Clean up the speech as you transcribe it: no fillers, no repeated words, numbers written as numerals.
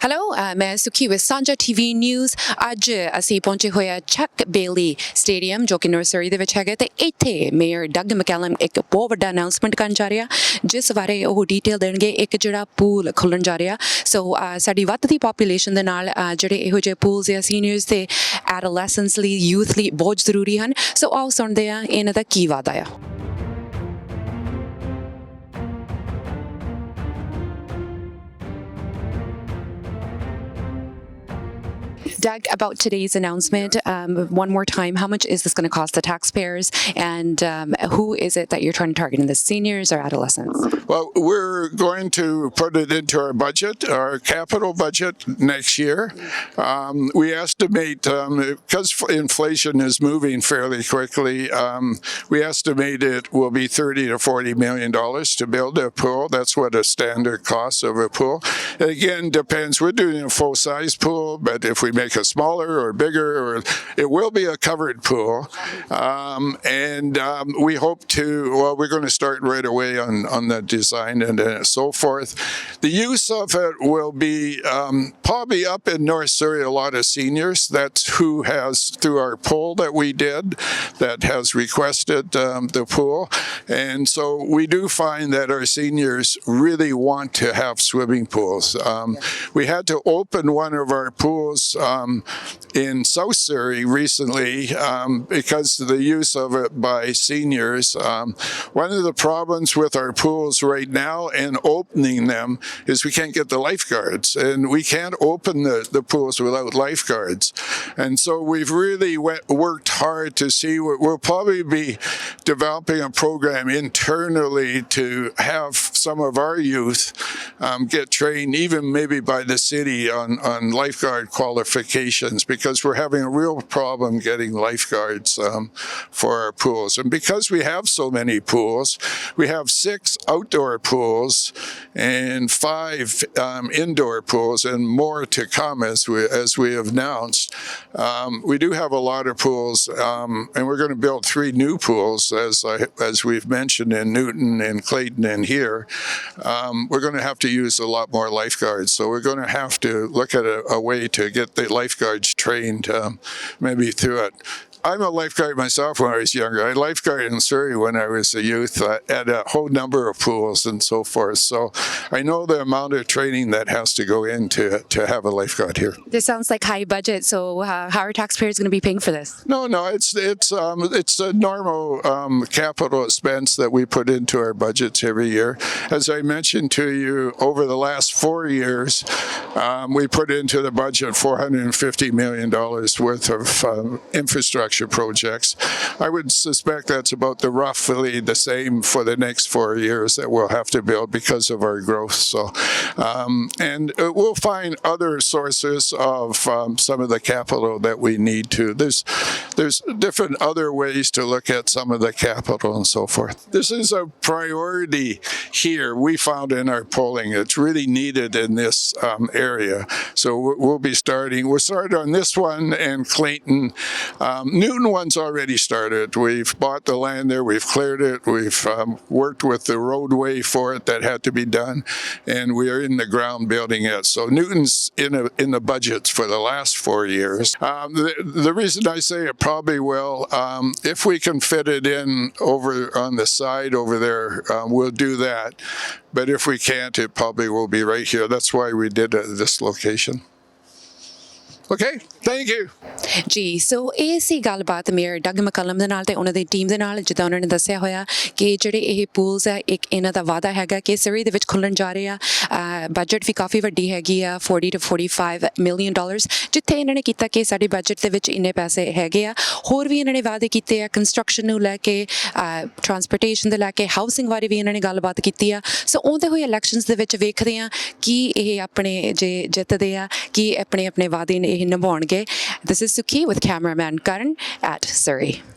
Hello, मैं सुखी with Sanjha TV News। ਅੱਜ ਅਸੀਂ ਪਹੁੰਚੇ ਹੋਏ ਆ ਚੱਕ ਬੇਲੀ ਸਟੇਡੀਅਮ ਜੋ ਕਿ ਨਰਸਰੀ ਦੇ ਵਿੱਚ ਹੈਗਾ ਤੇ ਇੱਥੇ ਮੇਅਰ ਡਗ ਮੈਕੈਲਮ ਇੱਕ ਬਹੁਤ ਵੱਡਾ ਅਨਾਉਂਸਮੈਂਟ ਕਰਨ ਜਾ ਰਿਹਾ ਜਿਸ ਬਾਰੇ ਉਹ ਡੀਟੇਲ ਦੇਣਗੇ। ਇੱਕ ਜਿਹੜਾ ਪੂਲ ਖੁੱਲਣ ਜਾ ਰਿਹਾ ਸੋ ਸਾਡੀ ਵੱਧਦੀ ਪਾਪੂਲੇਸ਼ਨ ਦੇ ਨਾਲ ਜਿਹੜੇ ਇਹੋ ਜਿਹੇ ਪੂਲਸ ਜਾਂ ਸੀਨੀਅਰਸ ਤੇ ਐਡੋਲੈਸੈਂਟਸ ਲਈ ਯੂਥ ਲਈ ਬਹੁਤ ਜ਼ਰੂਰੀ ਹਨ। ਸੋ ਆਓ ਸੁਣਦੇ ਆ ਇਹਨਾਂ ਦਾ ਕੀ ਵਾਅਦਾ ਆ। Doug, about today's announcement, one more time, how much is this going to cost the taxpayers, and who is it that you're trying to target in this, seniors or adolescents? Well, we're going to put it into our budget, our capital budget next year. We estimate, because inflation is moving fairly quickly, we estimate it will be $30 to $40 million to build a pool. That's what a standard cost of a pool. It again depends. We're doing a full-size pool, but if we make a smaller or bigger, or it will be a covered pool, and we hope to. Well, we're going to start right away on the design and so forth. The use of it will be probably up in North Surrey. A lot of seniors. That's who has through our poll that we did that has requested the pool, and so we do find that our seniors really want to have swimming pools. We had to open one of our pools in South Surrey recently because of the use of it by seniors. One of the problems with our pools right now and opening them is we can't get the lifeguards, and we can't open the pools without lifeguards. And so we've really worked hard to see we'll probably be developing a program internally to have some of our youth get trained, even maybe by the city, on lifeguard qualifications, because we're having a real problem getting lifeguards for our pools. And because we have so many pools, we have 6 outdoor pools and 5 indoor pools, and more to come as we have announced. We do have a lot of pools, and we're going to build 3 new pools, as we've mentioned, in Newton and Clayton and here. We're going to have to use a lot more lifeguards, so we're going to have to look at a way to get the lifeguards trained, maybe through it. I'm a lifeguard myself when I was younger. I lifeguarded in Surrey when I was a youth at a whole number of pools and so forth. So I know the amount of training that has to go into to have a lifeguard here. This sounds like high budget, so how are taxpayers going to be paying for this? No, it's a normal capital expense that we put into our budgets every year. As I mentioned to you, over the last 4 years, we put into the budget $450 million worth of infrastructure projects. I would suspect that's about roughly the same for the next 4 years that we'll have to build because of our growth. So, and we'll find other sources of some of the capital that we need to. There's different other ways to look at some of the capital and so forth. This is a priority here. We found in our polling it's really needed in this area. So we'll be starting. We'll start on this one and Clayton. Newton one's already started. We've bought the land there, we've cleared it, we've worked with the roadway for it that had to be done, and we are in the ground building it. So Newton's in the budgets for the last 4 years. The reason I say it probably will, if we can fit it in over on the side over there, we'll do that. But if we can't, it probably will be right here. That's why we did it at this location. Okay, thank you. ਜੀ ਸੋ ਇਹ ਸੀ ਗੱਲਬਾਤ mayor Doug ਮੈਕਲਮ ਦੇ ਨਾਲ ਤੇ ਉਹਨਾਂ ਦੀ team ਦੇ ਨਾਲ, ਜਿੱਦਾਂ ਉਹਨਾਂ ਨੇ ਦੱਸਿਆ ਹੋਇਆ ਕਿ ਜਿਹੜੇ ਇਹ ਪੂਲਸ ਆ ਇੱਕ ਇਹਨਾਂ ਦਾ ਵਾਅਦਾ ਹੈਗਾ ਕਿ ਸਰੀ ਦੇ ਵਿੱਚ ਖੁੱਲ੍ਹਣ ਜਾ ਰਹੇ ਆ। ਬਜਟ ਵੀ ਕਾਫੀ ਵੱਡੀ ਹੈਗੀ ਆ, $40 to $45 million, ਜਿੱਥੇ ਇਹਨਾਂ ਨੇ ਕੀਤਾ ਕਿ ਸਾਡੇ ਬਜਟ ਦੇ ਵਿੱਚ ਇੰਨੇ ਪੈਸੇ ਹੈਗੇ ਆ। ਹੋਰ ਵੀ ਇਹਨਾਂ ਨੇ ਵਾਅਦੇ ਕੀਤੇ ਆ ਕੰਸਟਰਕਸ਼ਨ ਨੂੰ ਲੈ ਕੇ, ਟਰਾਂਸਪੋਰਟੇਸ਼ਨ ਦੇ ਲੈ ਕੇ, ਹਾਊਸਿੰਗ ਬਾਰੇ ਵੀ ਇਹਨਾਂ ਨੇ ਗੱਲਬਾਤ ਕੀਤੀ ਆ। ਸੋ ਆਉਂਦੇ ਹੋਏ ਇਲੈਕਸ਼ਨਸ ਦੇ ਵਿੱਚ ਵੇਖਦੇ ਆ ਕਿ ਇਹ ਆਪਣੇ ਜੇ ਜਿੱਤਦੇ ਆ ਕਿ ਆਪਣੇ ਵਾਅਦੇ ਨੇ ਇਹ ਨਿਭਾਉਣਗੇ। This is Suki with cameraman Karan at Surrey.